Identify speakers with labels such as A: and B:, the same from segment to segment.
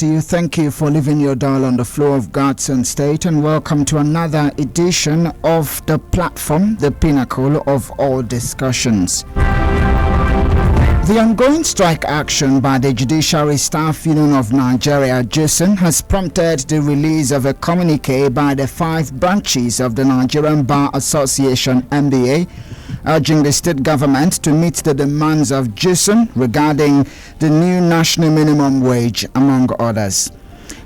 A: to you. Thank you for leaving your dial on the floor of God's own state, and welcome to another edition of the platform, the pinnacle of all discussions. The ongoing strike action by the Judiciary Staff Union of Nigeria, JUSN, has prompted the release of a communique by the 5 branches of the Nigerian Bar Association, NBA, urging the state government to meet the demands of JUSN regarding the new national minimum wage, among others.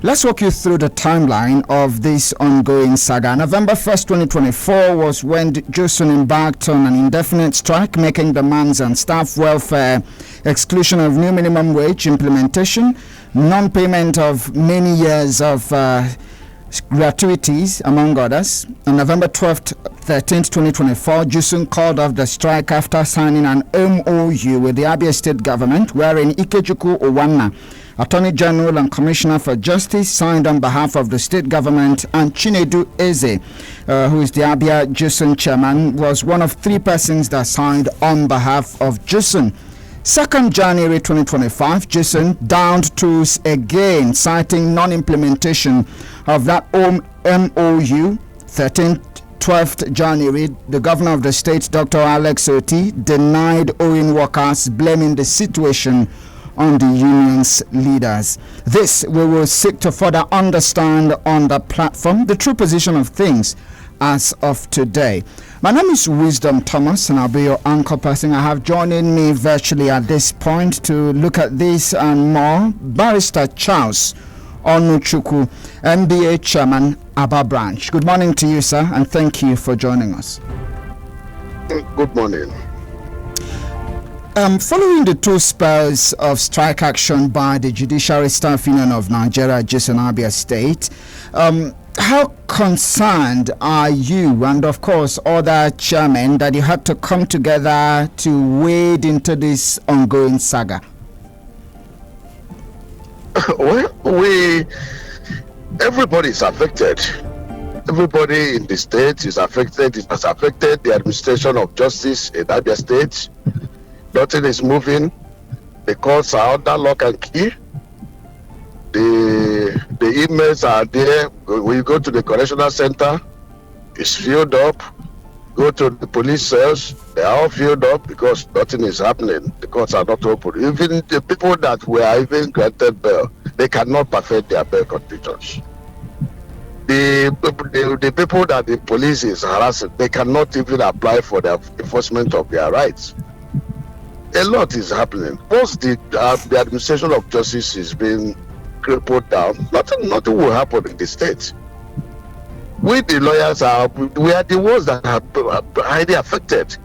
A: Let's walk you through the timeline of this ongoing saga. November 1st, 2024 was when JUSN embarked on an indefinite strike, making demands on staff welfare, exclusion of new minimum wage implementation, non-payment of many years of gratuities, among others. On November 12th, 13th, 2024, JUSN called off the strike after signing an MOU with the Abia State government, wherein Ikechukwu Owanna, Attorney General and Commissioner for Justice, signed on behalf of the state government, and Chinedu Eze, who is the Abia JUSN chairman, was one of 3 persons that signed on behalf of JUSN. 2nd January 2025, JUSN downed tools again, citing non-implementation of that MOU. 12th January, the governor of the state, Dr. Alex Oti, denied owing workers, blaming the situation on the union's leaders. This we will seek to further understand on the platform, the true position of things as of today. My name is Wisdom Thomas, and I'll be your anchor person. I have joining me virtually at this point to look at this and more, Barrister Charles Onuchukwu, MBA Chairman, Aba Branch. Good morning to you, sir, and thank you for joining us.
B: Good morning.
A: Following the 2 spells of strike action by the Judiciary Staff Union of Nigeria, JUSN Abia State, how concerned are you and, of course, other chairmen that you had to come together to wade into this ongoing saga?
B: Well, everybody is affected. Everybody in the state is affected. It has affected the administration of justice in Abia State. Nothing is moving. The courts are under lock and key. The emails are there. When you go to the correctional center, it's filled up. Go to the police cells, they are all filled up because nothing is happening. The courts are not open. Even the people that were even granted bail, they cannot perfect their bail conditions. The people that the police is harassing, they cannot even apply for the enforcement of their rights. A lot is happening. Once the administration of justice is being crippled down, nothing will happen in the state. We, the lawyers, we are the ones that are highly affected,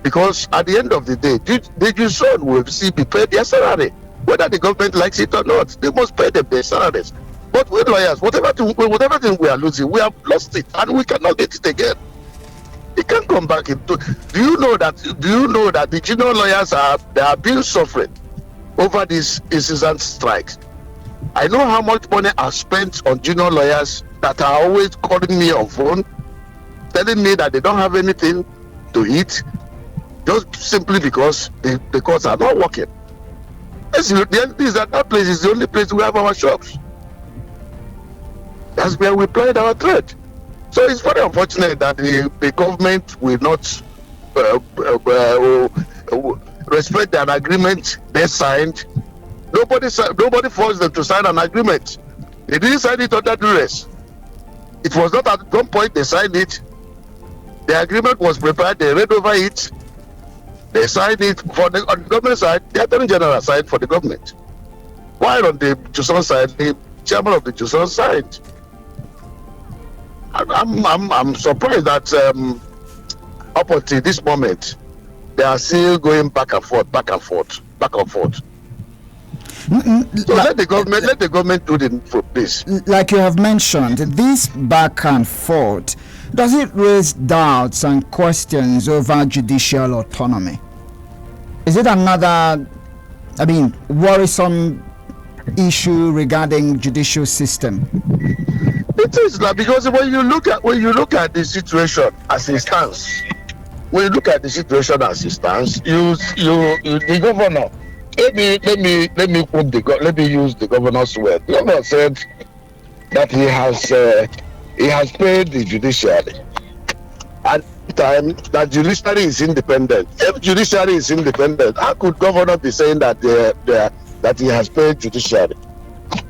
B: because at the end of the day, the JUSN will be paid their salary, whether the government likes it or not. They must pay them their salaries. But we lawyers, whatever thing we are losing, we have lost it, and we cannot get it again. It can't come back into. Do you know that the junior lawyers they are being suffering over this incessant strikes? I know how much money I've spent on junior lawyers that are always calling me on phone, telling me that they don't have anything to eat, just simply because the courts are not working. That place is the only place we have our shops. That's where we plied our trade. So it's very unfortunate that the government will not respect an agreement they signed. Nobody forced them to sign an agreement. They didn't sign it under duress. It was not at one point they signed it. The agreement was prepared, they read over it, they signed it. On the government side, the Attorney General signed for the government. While on the JUSN side, the chairman of the JUSN signed. I'm surprised that up until this moment, they are still going back and forth. So let the government do this.
A: Like you have mentioned, this back and forth, does it raise doubts and questions over judicial autonomy? Is it another, worrisome issue regarding judicial system?
B: It is like, because when you look at the situation as it stands, the governor let me use the governor's word. The governor said that he has paid the judiciary, and time that judiciary is independent. If judiciary is independent, how could governor be saying that that he has paid judiciary?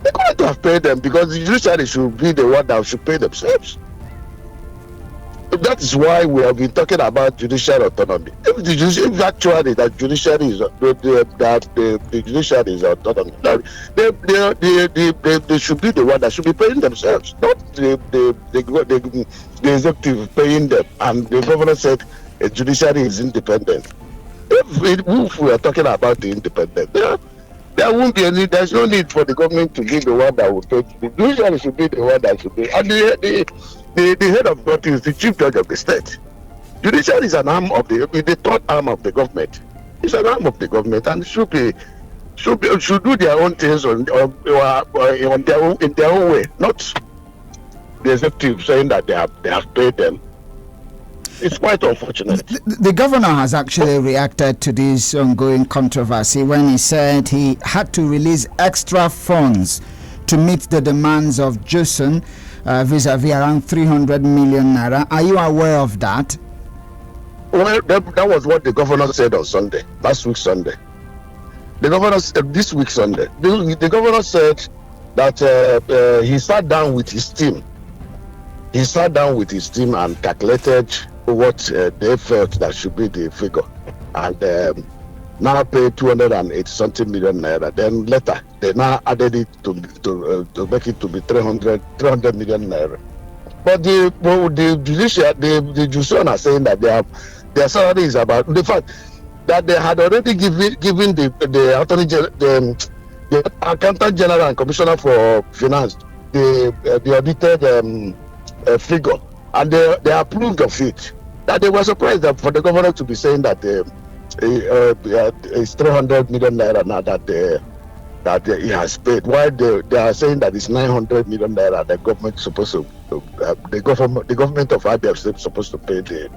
B: They're going to have paid them, because the judiciary should be the one that should pay themselves. That is why we have been talking about judicial autonomy. If actually that judiciary is the judiciary is autonomy, they should be the one that should be paying themselves, not the executive paying them. And the governor said a judiciary is independent. If we are talking about the independent, there won't be any. There's no need for the government to be the one that will pay. The judiciary should be the one that should pay. And the head of court is the chief judge of the state. Judiciary is an arm of the third arm of the government. It's an arm of the government, and should do their own things in their own way, not the executive saying that they have paid them. It's quite unfortunate.
A: The governor has actually reacted to this ongoing controversy when he said he had to release extra funds to meet the demands of Jusun, vis-a-vis around 300 million naira. Are you aware of that?
B: Well, that was what the governor said on Sunday, last week Sunday. The governor said this week Sunday. The governor said that he sat down with his team. He sat down with his team and calculated what they felt that should be the figure, and now paid 280 something million naira. Then later they now added it to make it to be 300 million naira. But the judiciary, the Jusun are saying that their salary is about the fact that they had already given the attorney the accountant general and commissioner for finance the audited figure, and they approved of it. That they were surprised that for the governor to be saying that it's 300 million naira now that he has paid, while they are saying that it's 900 million naira the government supposed to the government of Abia State supposed to pay the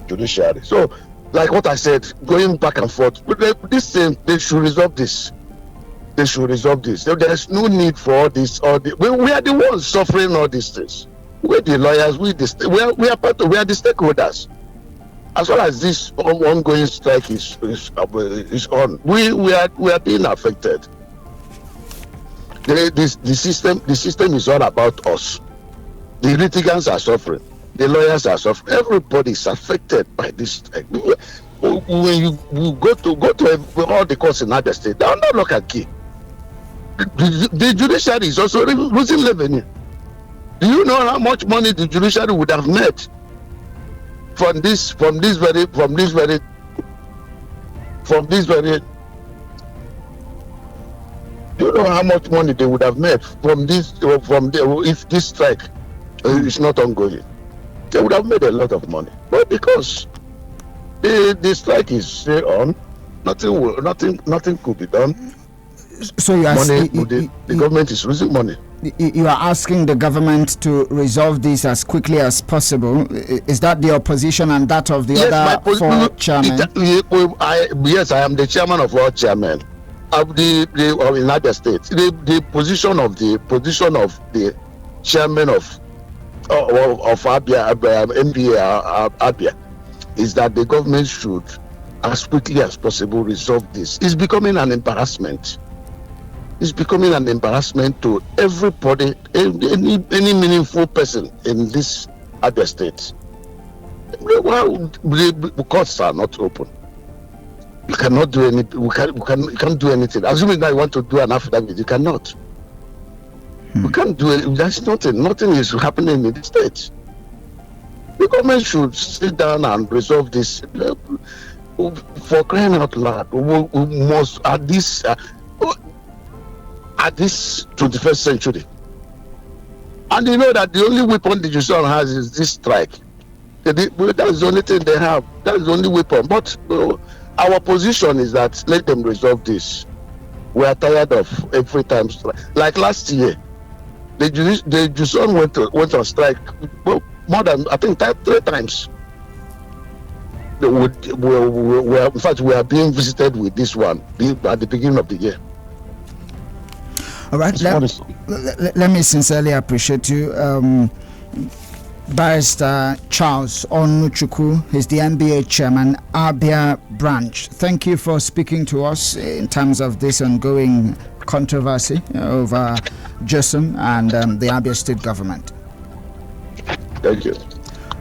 B: judiciary. So, like what I said, going back and forth, this thing, they should resolve this. They should resolve this. So there's no need for all this. We are the ones suffering all these things. We're the lawyers. We are the stakeholders. As far as this ongoing strike is on, we are being affected. The system is all about us. The litigants are suffering. The lawyers are suffering. Everybody is affected by this strike. When you go to all the courts in other states, they are not lock and key. The judiciary is also losing revenue. Do you know how much money the judiciary would have made from this very? Do you know how much money they would have made from this? If this strike is not ongoing, they would have made a lot of money. But because the strike is still on, nothing could be done.
A: So you are
B: the government is losing money.
A: You are asking the government to resolve this as quickly as possible. Is that the opposition and that of the other four chairmen?
B: Yes, I am the chairman of all chairmen of the United States. The position of the chairman of Abia, MBA Abia, is that the government should, as quickly as possible, resolve this. It's becoming an embarrassment. It's becoming an embarrassment to everybody, any meaningful person in this Abia state. Well, the courts are not open. You cannot do anything. You can't do anything. Assuming that you want to do an affidavit, you cannot. You can't do it. There's nothing. Nothing is happening in the state. The government should sit down and resolve this. For crying out loud, we must at this 21st century. And you know that the only weapon the judiciary has is this strike. That is the only thing they have. That is the only weapon. But our position is that let them resolve this. We are tired of every time strike. Like last year, the judiciary went on strike more than, I think, 3 times. in fact, we are being visited with this one at the beginning of the year.
A: All right. Let me sincerely appreciate you. Barrister Charles Onuchukwu is the NBA chairman, Abia branch. Thank you for speaking to us in terms of this ongoing controversy over JOSM and the Abia state government.
B: Thank you.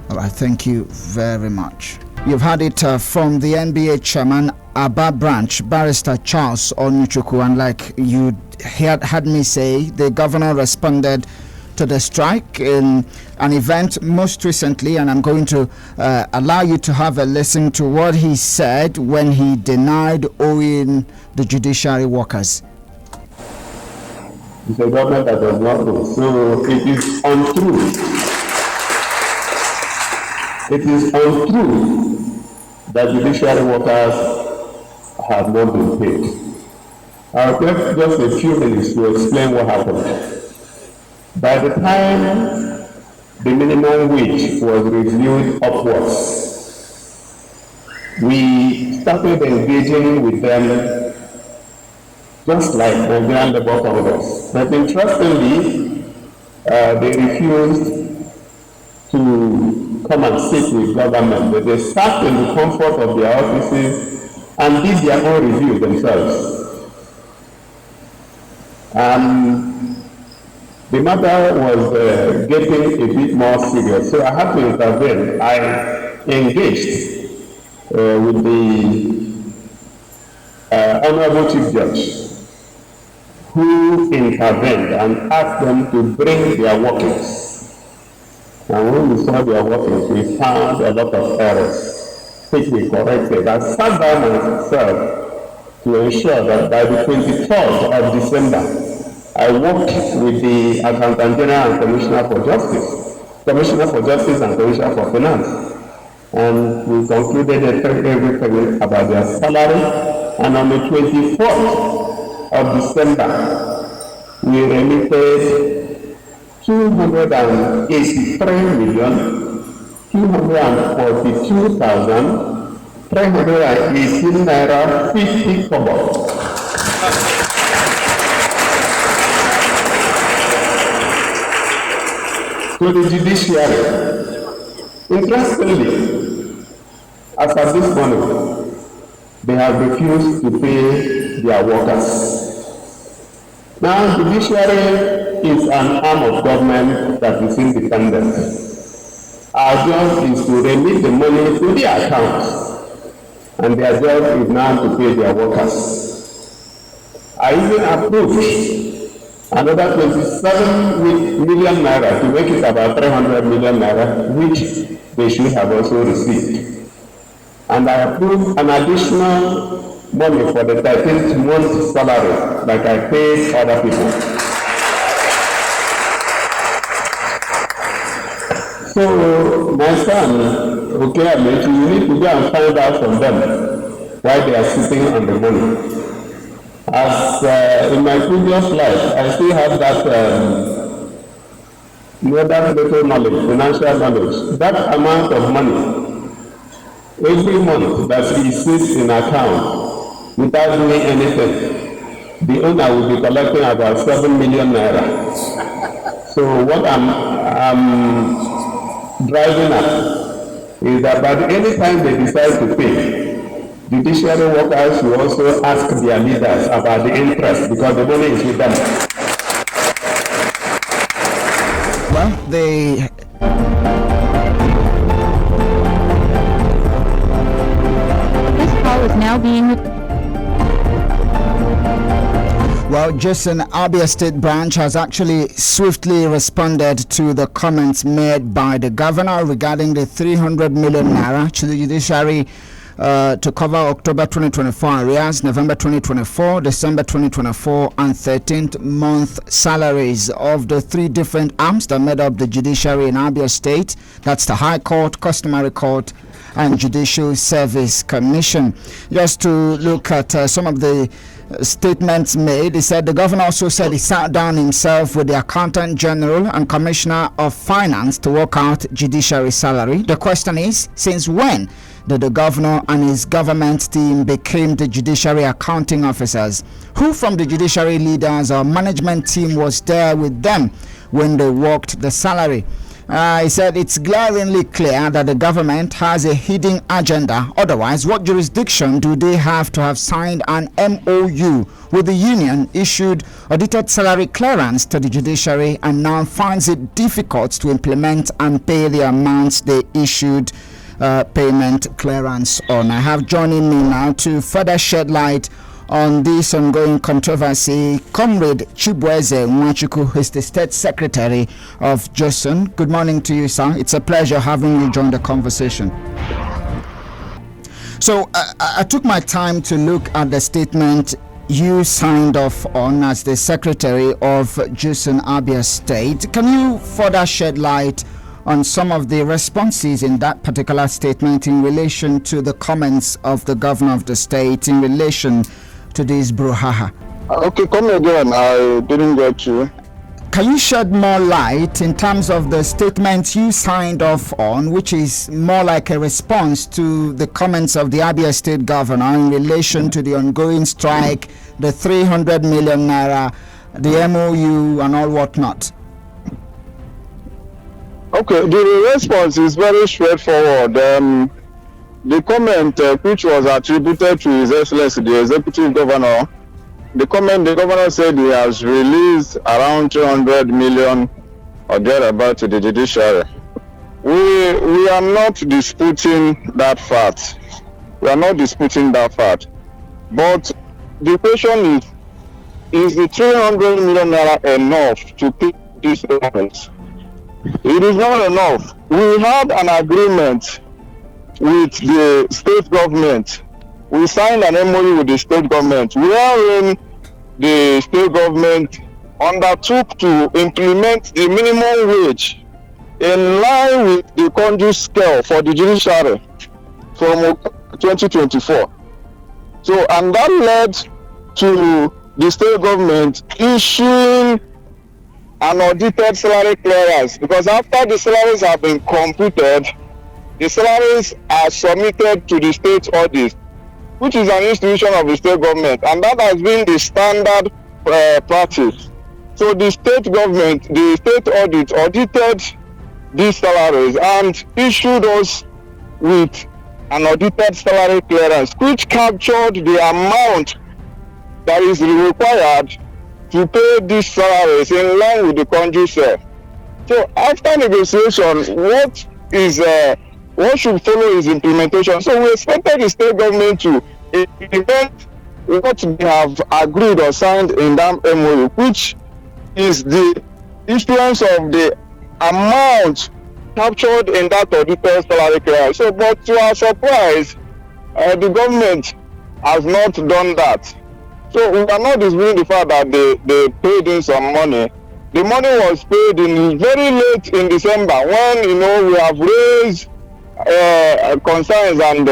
A: All right, thank you very much. You've had it from the NBA chairman, Abia branch, Barrister Charles Onuchukwu, and like you had me say, the governor responded to the strike in an event most recently, and I'm going to allow you to have a listen to what he said when he denied owing the judiciary workers.
C: It's a government that does not know, so it is untrue. It is untrue that judiciary workers have not been paid. I'll take just a few minutes to explain what happened. By the time the minimum wage was reviewed upwards, we started engaging with them just like Nigerian Labour Congress. But interestingly, they refused to come and sit with government. But they sat in the comfort of their offices and did their own review themselves. The matter was getting a bit more serious, so I had to intervene. I engaged with the Honorable Chief Judge, who intervened and asked them to bring their workings. And when we saw their workings, we found a lot of errors, which we corrected. I sat down myself to ensure that by the 23rd of December, I worked with the Accountant General and Commissioner for Justice and Commissioner for Finance, and we concluded everything about their salary. And on the 24th of December, we remitted 283,242,318 naira 50 kobo. To the judiciary. Interestingly, as of this morning, they have refused to pay their workers. Now, judiciary is an arm of government that is independent. Our job is to remit the money to their accounts, and their job is now to pay their workers. I even approved another 27 million naira to make it about 300 million naira, which they should have also received. And I approved an additional money for the 13th month salary, like I paid other people. So, my son, okay, you need to go and find out from them why they are sitting on the money. As in my previous life, I still have that little knowledge, financial knowledge. That amount of money, every month that he sits in account without doing anything, the owner will be collecting about 7 million naira. So what I'm driving at is that by any time they decide to pay, judiciary workers will also ask their leaders about the interest because the money is with them.
A: Well,
D: This call is now being.
A: Well, Jason, Abia State Branch has actually swiftly responded to the comments made by the governor regarding the 300 million naira to the judiciary to cover October 2024 arrears, November 2024, December 2024, and 13th month salaries of the three different arms that made up the judiciary in Abia State. That's the High Court, Customary Court, and Judicial Service Commission. Just to look at some of the statements made, he said the governor also said he sat down himself with the Accountant General and Commissioner of Finance to work out judiciary salary. The question is, since when that the governor and his government team became the judiciary accounting officers. Who from the judiciary leaders or management team was there with them when they worked the salary? He said it's glaringly clear that the government has a hidden agenda. Otherwise, what jurisdiction do they have to have signed an MOU with the union, issued audited salary clearance to the judiciary, and now finds it difficult to implement and pay the amounts they issued payment clearance on? I have joining me now to further shed light on this ongoing controversy, Comrade Chibueze Nwachukwu, who is the State Secretary of JOSUN. Good morning to you, sir. It's a pleasure having you join the conversation. So I took my time to look at the statement you signed off on as the Secretary of JOSUN Abia State. Can you further shed light on some of the responses in that particular statement in relation to the comments of the governor of the state in relation to this brouhaha?
D: Okay, come again. I didn't get you.
A: Can you shed more light in terms of the statement you signed off on, which is more like a response to the comments of the Abia State governor in relation to the ongoing strike, the 300 million naira, the MOU, and all whatnot?
D: Okay, the response is very straightforward. The comment which was attributed to His Excellency, the Executive Governor, the governor said he has released around 200 million or thereabout to the judiciary. We are not disputing that fact. We are not disputing that fact. But the question is the 300 million naira enough to pay these payments? It is not enough. We had an agreement with the state government. We signed an MOU with the state government, wherein the state government undertook to implement the minimum wage in line with the conduct scale for the judiciary from 2024. So, and that led to the state government issuing an audited salary clearance, because after the salaries have been computed, the salaries are submitted to the state audit, which is an institution of the state government, and that has been the standard practice. So the state government, the state audit audited these salaries and issued us with an audited salary clearance, which captured the amount that is required to pay these salaries in line with the conduct scale. So after negotiation, what should follow is implementation. So we expected the state government to implement what we have agreed or signed in that MOU, which is the issuance of the amount captured in that audited salary clearance. So, but to our surprise, the government has not done that. So we are not disputing the fact that they paid in some money. The money was paid in very late in December, when we have raised concerns and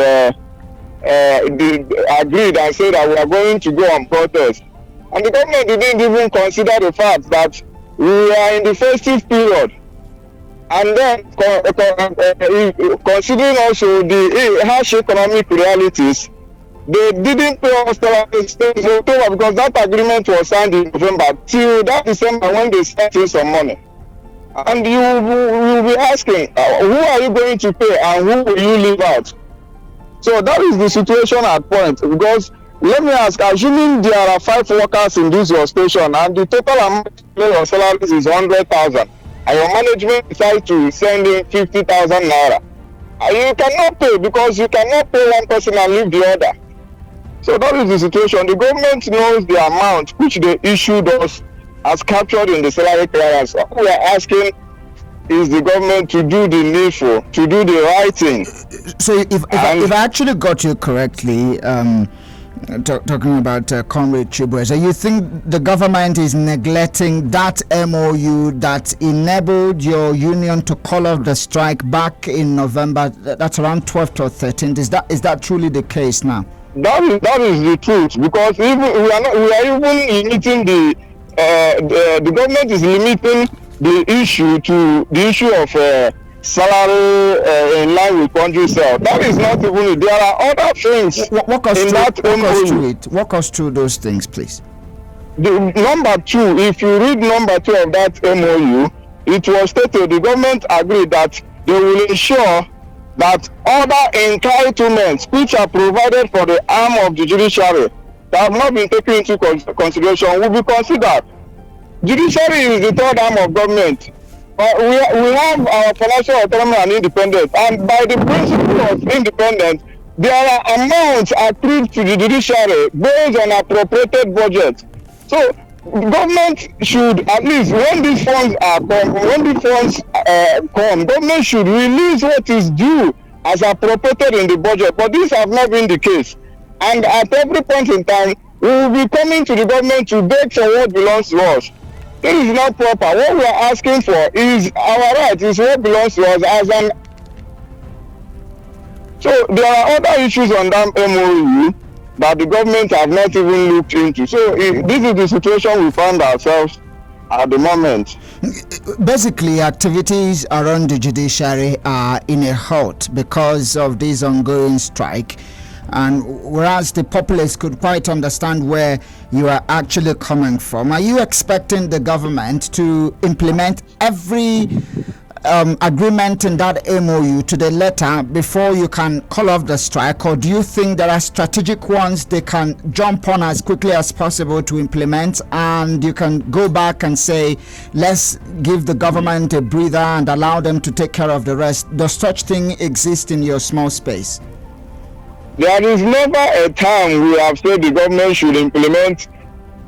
D: agreed and said that we are going to go on protest. And the government didn't even consider the fact that we are in the festive period. And then considering also the harsh economic realities, they didn't pay us till October, because that agreement was signed in November, till that December when they started some money. And you will be asking, who are you going to pay and who will you leave out? So that is the situation at point. Because let me ask, assuming there are 5 workers in this your station and the total amount of salaries is 100,000, and your management decides to send in 50,000 naira, you cannot pay, because you cannot pay one person and leave the other. So that is the situation. The government knows the amount which they issued us as captured in the salary clearance. All we are asking is the government to do the needful, to do the right thing.
A: So if I actually got you correctly, talking about Comrade Chibueze, you think the government is neglecting that MOU that enabled your union to call off the strike back in November? That's around 12th or 13th. Is that truly the case now?
D: That is the truth, because we are even limiting the government is limiting the issue to the issue of salary in line with country sale. That is not even it. There are other things
A: Walk us
D: in that MOU.
A: Walk us through those things, please.
D: The number 2, if you read number 2 of that MOU, it was stated the government agreed that they will ensure that other entitlements which are provided for the arm of the judiciary that have not been taken into consideration will be considered. Judiciary is the third arm of government. We have our financial autonomy and independence, and by the principle of independence, there are amounts accrued to the judiciary based on appropriated budget. So government should, at least when these funds come, government should release what is due as appropriated in the budget. But this has not been the case. And at every point in time, we will be coming to the government to beg for what belongs to us. This is not proper. What we are asking for is our right, is what belongs to us as an. So there are other issues on that MOU that the government have not even looked into. So this is the situation we find ourselves at the moment.
A: Basically, activities around the judiciary are in a halt because of this ongoing strike. And whereas the populace could quite understand where you are actually coming from, are you expecting the government to implement every agreement in that MOU to the letter before you can call off the strike, or do you think there are strategic ones they can jump on as quickly as possible to implement, and you can go back and say, let's give the government a breather and allow them to take care of the rest? Does such thing exist in your small space?
D: There is never a time we have said the government should implement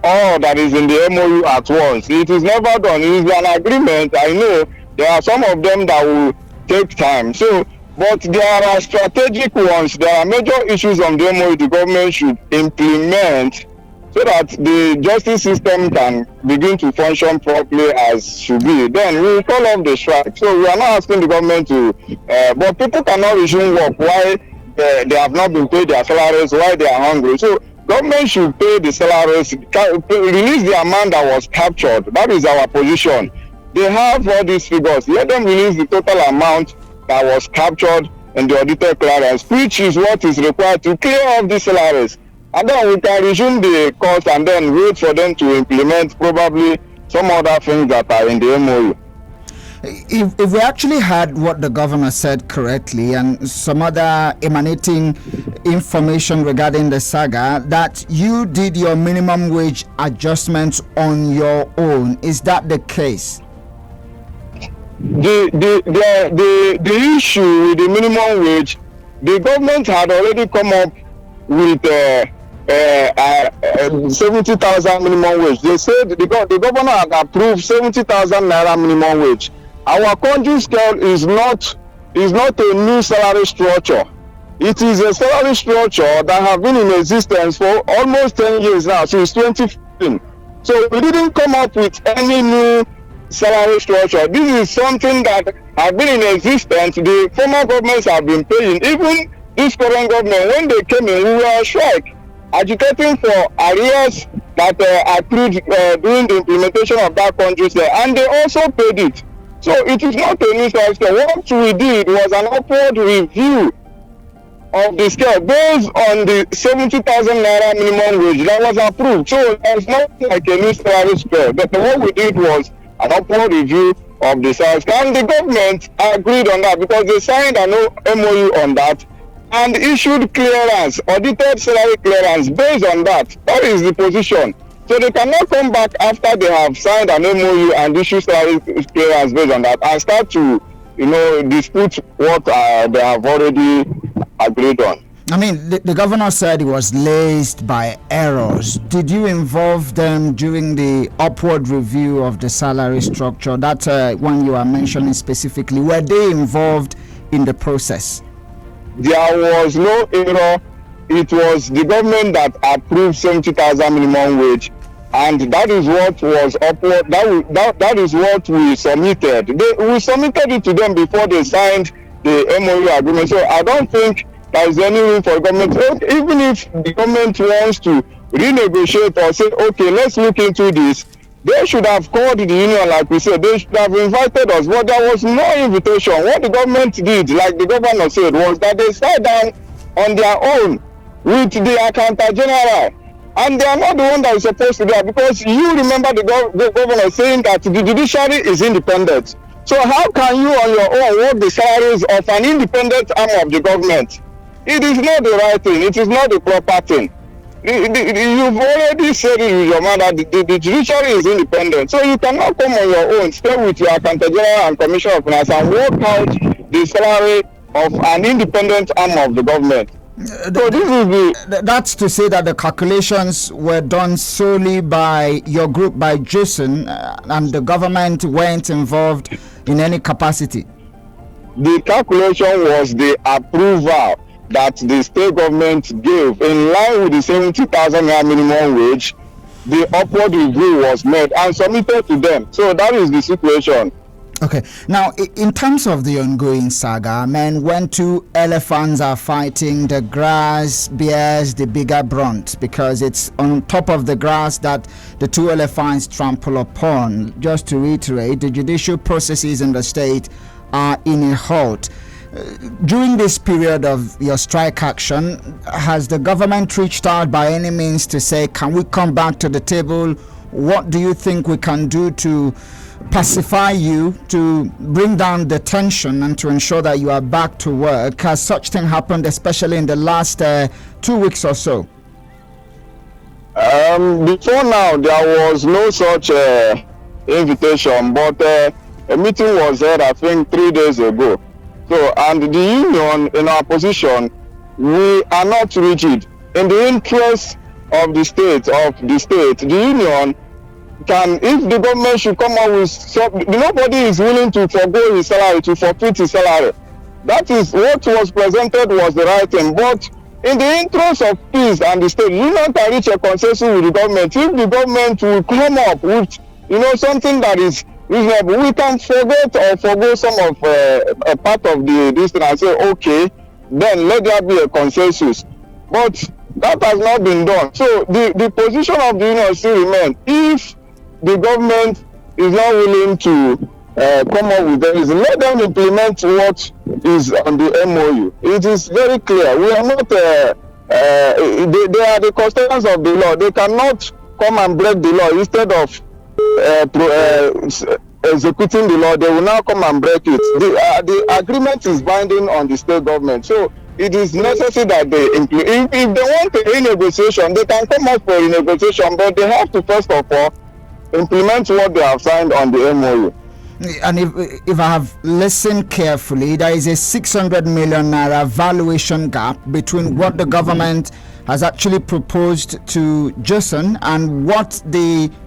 D: all that is in the MOU at once. It is never done. It is an agreement. I know there are some of them that will take time. So, but there are strategic ones. There are major issues on the MOU the government should implement so that the justice system can begin to function properly as should be. Then we will call off the strike. So we are not asking the government to, but people cannot resume work while they have not been paid their salaries, while they are hungry. So government should pay the salaries, release the amount that was captured. That is our position. They have all these figures. Let them release the total amount that was captured in the audited clearance, which is what is required to clear off the salaries. And then we can resume the cost and then wait for them to implement probably some other things that are in the MOU.
A: If we actually had what the governor said correctly and some other emanating information regarding the saga, that you did your minimum wage adjustments on your own, is that the case?
D: The issue with the minimum wage, the government had already come up with 70,000 minimum wage. They said the governor had approved 70,000 naira minimum wage. Our country scale is not a new salary structure. It is a salary structure that has been in existence for almost 10 years now, since 2015. So we didn't come up with any new salary structure. This is something that has been in existence. The former governments have been paying. Even this current government, when they came in, we were on strike, agitating for arrears that accrued during the implementation of that country scale, and they also paid it. So it is not a new scale. What we did was an upward review of the scale based on the 70,000 naira minimum wage that was approved. So it's not like a new salary scale. But what we did was an upward review of the salary scale, and the government agreed on that because they signed an MOU on that and issued clearance, audited salary clearance based on that. That is the position. So they cannot come back after they have signed an MOU and issue salary clearance based on that and start to, dispute what they have already agreed on.
A: I mean, the governor said it was laced by errors. Did you involve them during the upward review of the salary structure? That one you are mentioning specifically. Were they involved in the process?
D: There was no error. It was the government that approved 70,000 minimum wage, and that is what was upward. That is what we submitted. We submitted it to them before they signed the MOU agreement. So I don't think there is any room for government. Even if the government wants to renegotiate or say, okay, let's look into this, They should have called the union, like we said. They should have invited us, but there was no invitation. What the government did, like the governor said, was that they sat down on their own with the accountant general. And they are not the one that is supposed to do that, because you remember the governor saying that the judiciary is independent. So how can you on your own work the salaries of an independent arm of the government? It is not the right thing. It is not the proper thing. You've already said it with your mouth that the judiciary is independent. So you cannot come on your own, stay with your accountant general and commissioner of finance and work out the salary of an independent arm of the government. So this is
A: that's to say that the calculations were done solely by your group, by Jason, and the government weren't involved in any capacity.
D: The calculation was the approval that the state government gave in line with the 70,000 minimum wage. The upward review was made and submitted to them. So that is the situation.
A: Okay. Now, in terms of the ongoing saga, when two elephants are fighting, the grass bears the bigger brunt because it's on top of the grass that the two elephants trample upon. Just to reiterate, the judicial processes in the state are in a halt. During this period of your strike action, has the government reached out by any means to say, can we come back to the table? What do you think we can do to pacify you, to bring down the tension and to ensure that you are back to work? Has such thing happened, especially in the last 2 weeks or so?
D: Before now, there was no such invitation, but a meeting was held, I think, 3 days ago. So, and the union, in our position, we are not rigid. In the interest of the state, the union can, if the government should come up with nobody is willing to forgo his salary, to forfeit his salary. That is what was presented was the right thing. But in the interest of peace and the state, union can reach a consensus with the government. If the government will come up with, something that is reasonable, we can forget or forgo some of a part of this thing and say, okay, then let there be a consensus. But that has not been done. So the position of the union still remains. If the government is not willing to come up with this, let them implement what is on the MOU. It is very clear. We are not, they are the custodians of the law. They cannot come and break the law. Instead of executing the law, they will now come and break it. The agreement is binding on the state government. So it is necessary that they implement. If they want a renegotiation, they can come up for a renegotiation, but they have to first of all implement what they have signed on the MOU.
A: And if I have listened carefully, there is a 600 million naira valuation gap between what the government has actually proposed to Jason and what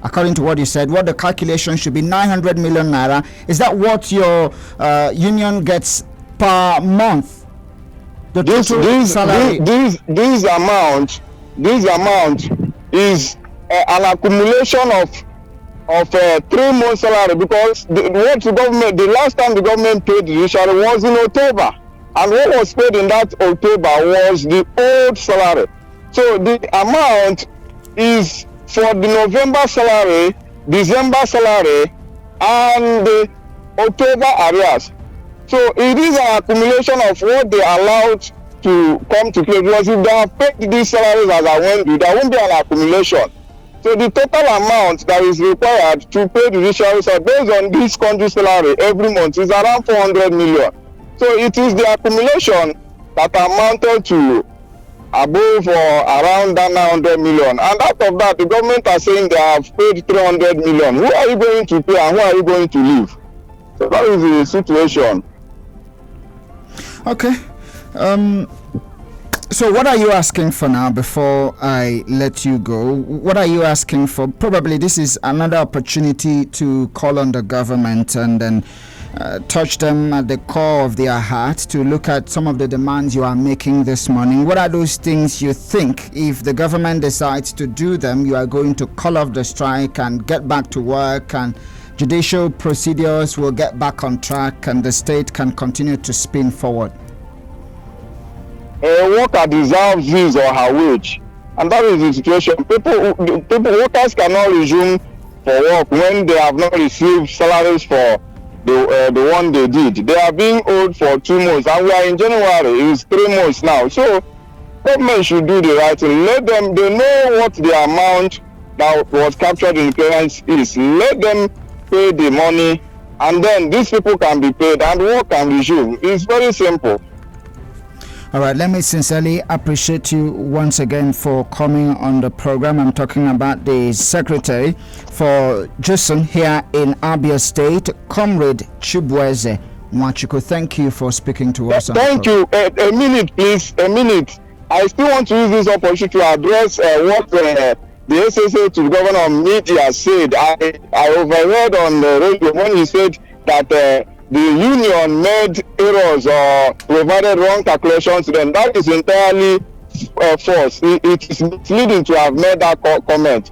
A: according to what you said, what the calculation should be, 900 million naira. Is that what your union gets per month? This
D: amount is an accumulation of 3 months salary, because the last time the government paid the judiciary was in October, and what was paid in that October was the old salary. So the amount is for the November salary, December salary, and the October arrears. So it is an accumulation of what they allowed to come to play, because if they have paid these salaries as I went through, there won't be an accumulation. So the total amount that is required to pay the judiciary based on this country salary every month is around 400 million. So it is the accumulation that amounted to above or around that 900 million. And out of that, the government are saying they have paid 300 million. Who are you going to pay and who are you going to leave? So that is the situation.
A: Okay. So what are you asking for now before I let you go? What are you asking for? Probably this is another opportunity to call on the government and then touch them at the core of their heart to look at some of the demands you are making this morning. What are those things you think, if the government decides to do them, you are going to call off the strike and get back to work, and judicial procedures will get back on track and the state can continue to spin forward?
D: A worker deserves his or her wage, and that is the situation. Workers cannot resume for work when they have not received salaries for the one they did. They are being owed for 2 months, and we are in January. It's 3 months now. So government should do the right thing. Let them. They know what the amount that was captured in payments is. Let them pay the money, and then these people can be paid and work can resume. It's very simple.
A: All right, let me sincerely appreciate you once again for coming on the program. I'm talking about the Secretary for Jason here in Abia State, Comrade Chibueze Nwachukwu. Thank you for speaking to us.
D: Thank you. A minute, please. A minute. I still want to use this opportunity to address what the SSA to the governor of media said. I overheard on the radio when he said that the union made errors or provided wrong calculations to them. That is entirely false. It is misleading to have made that comment.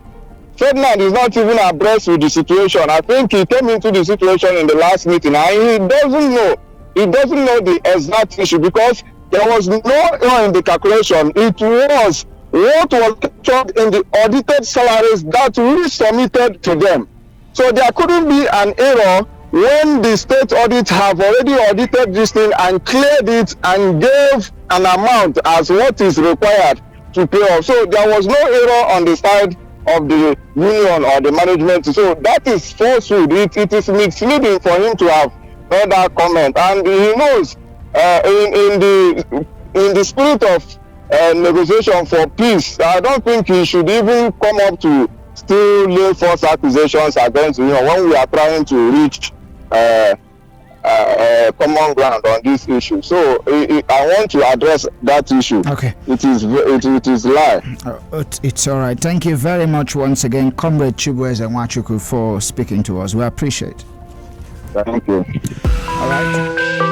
D: Ferdinand is not even abreast with the situation. I think he came into the situation in the last meeting and he doesn't know. He doesn't know the exact issue because there was no error in the calculation. It was what was captured in the audited salaries that we submitted to them. So there couldn't be an error when the state audit have already audited this thing and cleared it and gave an amount as what is required to pay off. So there was no error on the side of the union or the management. So that is falsehood. It is misleading for him to have made that comment. And he knows in the spirit of negotiation for peace, I don't think he should even come up to still lay false accusations against when we are trying to reach common ground on this issue. So I want to address that issue.
A: Okay.
D: It is lie.
A: It's all right. Thank you very much once again, Comrade Chibueze Nwachukwu, for speaking to us. We appreciate it.
D: Thank you.
A: All right.